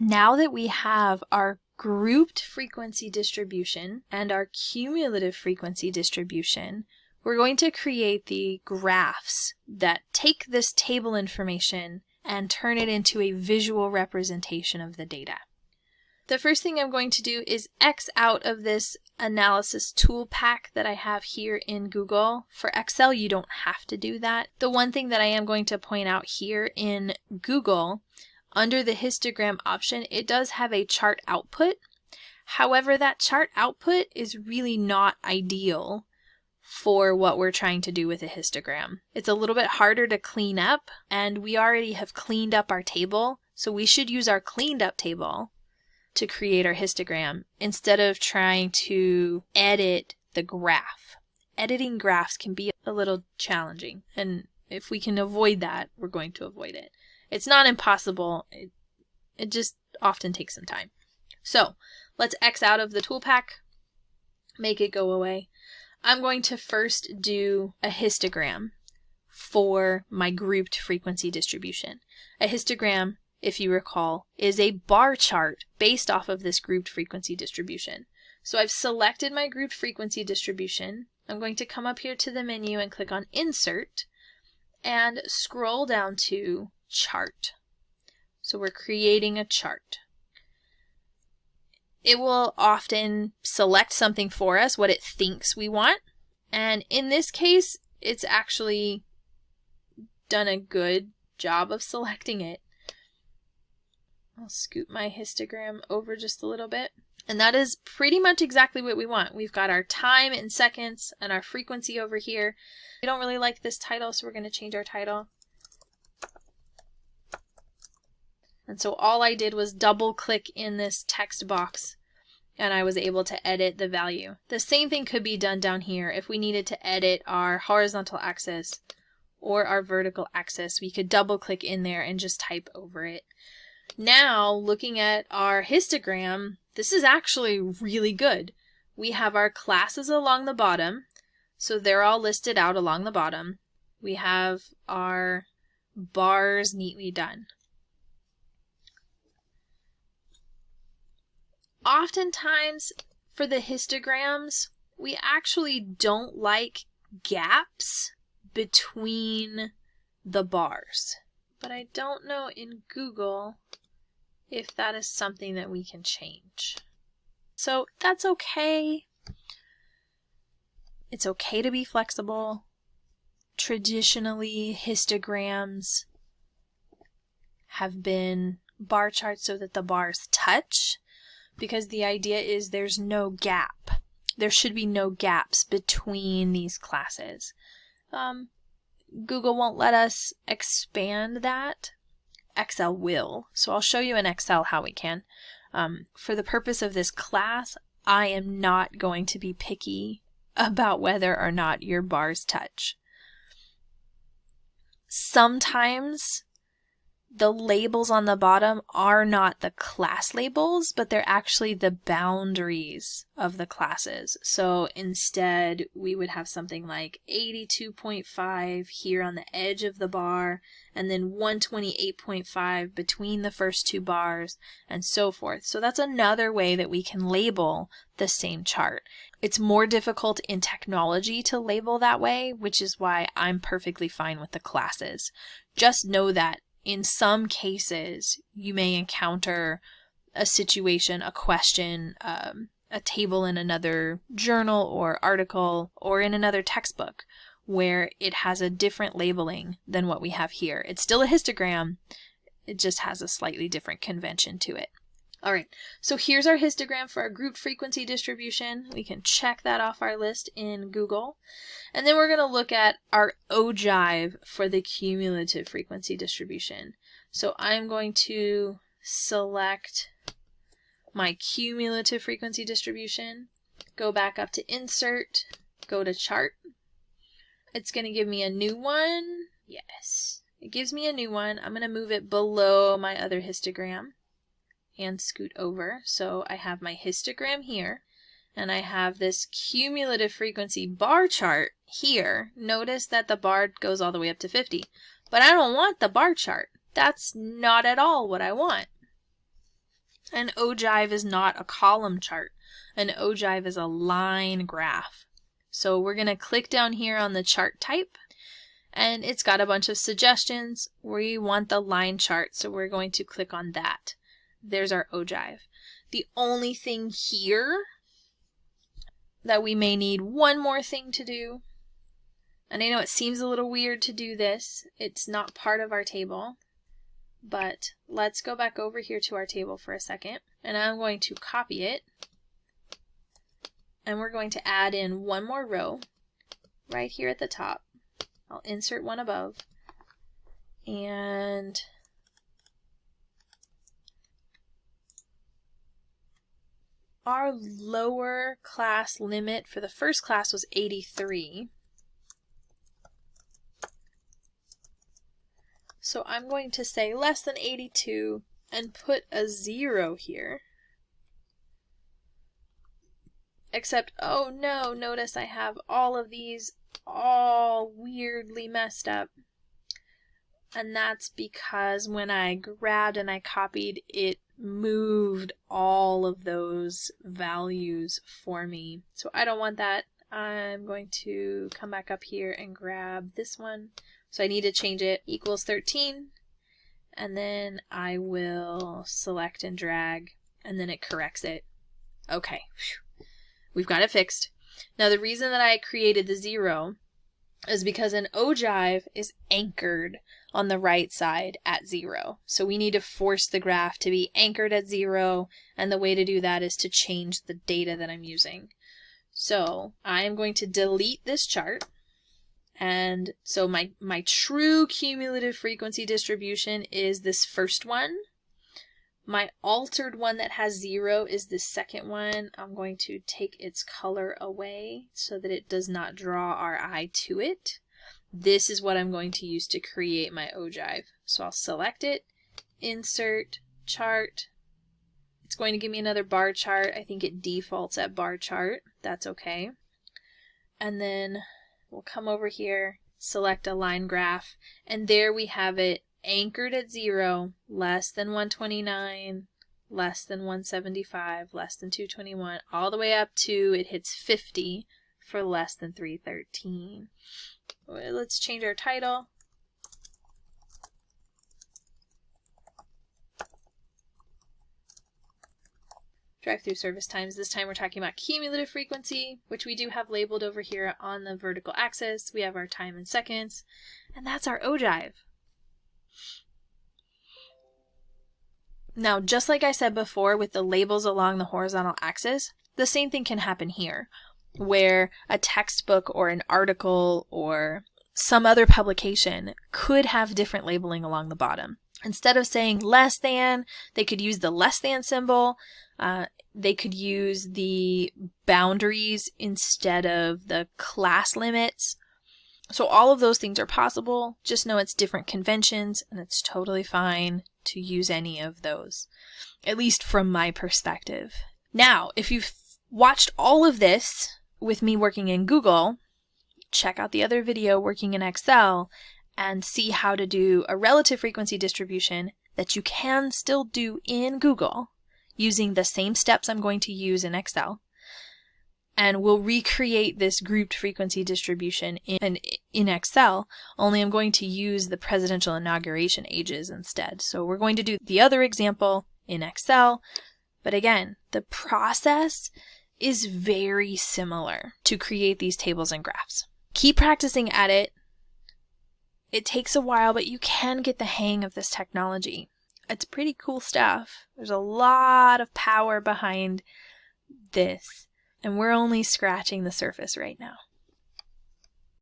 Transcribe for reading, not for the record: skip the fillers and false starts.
Now that we have our grouped frequency distribution and our cumulative frequency distribution, we're going to create the graphs that take this table information and turn it into a visual representation of the data. The first thing I'm going to do is X out of this analysis tool pack that I have here in Google. For Excel, you don't have to do that. The one thing that I am going to point out here in Google, under the histogram option, it does have a chart output. However, that chart output is really not ideal for what we're trying to do with a histogram. It's a little bit harder to clean up, and we already have cleaned up our table, so we should use our cleaned up table to create our histogram instead of trying to edit the graph. Editing graphs can be a little challenging, and if we can avoid that, we're going to avoid it. It's not impossible, it just often takes some time. So let's X out of the tool pack, make it go away. I'm going to first do a histogram for my grouped frequency distribution. A histogram, if you recall, is a bar chart based off of this grouped frequency distribution. So I've selected my grouped frequency distribution. I'm going to come up here to the menu and click on Insert and scroll down to Chart. So we're creating a chart. It will often select something for us, what it thinks we want. And in this case, it's actually done a good job of selecting it. I'll scoot my histogram over just a little bit. And that is pretty much exactly what we want. We've got our time in seconds and our frequency over here. We don't really like this title, so we're going to change our title. And so all I did was double click in this text box and I was able to edit the value. The same thing could be done down here. If we needed to edit our horizontal axis or our vertical axis, we could double click in there and just type over it. Now, looking at our histogram, this is actually really good. We have our classes along the bottom, so they're all listed out along the bottom. We have our bars neatly done. Oftentimes, for the histograms, we actually don't like gaps between the bars. But I don't know in Google if that is something that we can change. So that's okay. It's okay to be flexible. Traditionally, histograms have been bar charts so that the bars touch, because the idea is there's no gap. There should be no gaps between these classes. Google won't let us expand that. Excel will. So I'll show you in Excel how we can. For the purpose of this class, I am not going to be picky about whether or not your bars touch. Sometimes the labels on the bottom are not the class labels, but they're actually the boundaries of the classes. So instead, we would have something like 82.5 here on the edge of the bar, and then 128.5 between the first two bars, and so forth. So that's another way that we can label the same chart. It's more difficult in technology to label that way, which is why I'm perfectly fine with the classes. Just know that in some cases, you may encounter a situation, a question, a table in another journal or article or in another textbook where it has a different labeling than what we have here. It's still a histogram, it just has a slightly different convention to it. All right, so here's our histogram for our group frequency distribution. We can check that off our list in Google. And then we're going to look at our ogive for the cumulative frequency distribution. So I'm going to select my cumulative frequency distribution, go back up to Insert, go to Chart. It's going to give me a new one. Yes, it gives me a new one. I'm going to move it below my other histogram and scoot over. So I have my histogram here, and I have this cumulative frequency bar chart here. Notice that the bar goes all the way up to 50, but I don't want the bar chart. That's not at all what I want. An ogive is not a column chart. An ogive is a line graph. So we're going to click down here on the chart type, and it's got a bunch of suggestions. We want the line chart, so we're going to click on that. There's our ogive. The only thing here that we may need one more thing to do, and I know it seems a little weird to do this, it's not part of our table, but let's go back over here to our table for a second, and I'm going to copy it, and we're going to add in one more row right here at the top. I'll insert one above, and our lower class limit for the first class was 83. So I'm going to say less than 82 and put a 0 here. Except, oh no, notice I have all of these all weirdly messed up. And that's because when I grabbed and I copied, it moved all of those values for me. So I don't want that. I'm going to come back up here and grab this one. So I need to change it, equals 13, and then I will select and drag, and then it corrects it. Okay, we've got it fixed. Now the reason that I created the 0 is because an ogive is anchored on the right side at 0. So we need to force the graph to be anchored at 0, and the way to do that is to change the data that I'm using. So I am going to delete this chart. And so my true cumulative frequency distribution is this first one. My altered one that has 0 is the second one. I'm going to take its color away so that it does not draw our eye to it. This is what I'm going to use to create my ogive. So I'll select it, insert, chart. It's going to give me another bar chart. I think it defaults at bar chart. That's okay. And then we'll come over here, select a line graph, and there we have it anchored at 0, less than 129, less than 175, less than 221, all the way up to it hits 50 for less than 313. Let's change our title. Drive-through service times. This time we're talking about cumulative frequency, which we do have labeled over here on the vertical axis. We have our time in seconds, and that's our ogive. Now, just like I said before with the labels along the horizontal axis, the same thing can happen here, where a textbook or an article or some other publication could have different labeling along the bottom. Instead of saying less than, they could use the less than symbol. They could use the boundaries instead of the class limits. So all of those things are possible. Just know it's different conventions, and it's totally fine to use any of those, at least from my perspective. Now, if you've watched all of this with me working in Google, check out the other video working in Excel and see how to do a relative frequency distribution that you can still do in Google using the same steps I'm going to use in Excel. And we'll recreate this grouped frequency distribution in Excel, only I'm going to use the presidential inauguration ages instead. So we're going to do the other example in Excel, but again, the process is very similar to create these tables and graphs. Keep practicing at it. It takes a while, but you can get the hang of this technology. It's pretty cool stuff. There's a lot of power behind this, and we're only scratching the surface right now.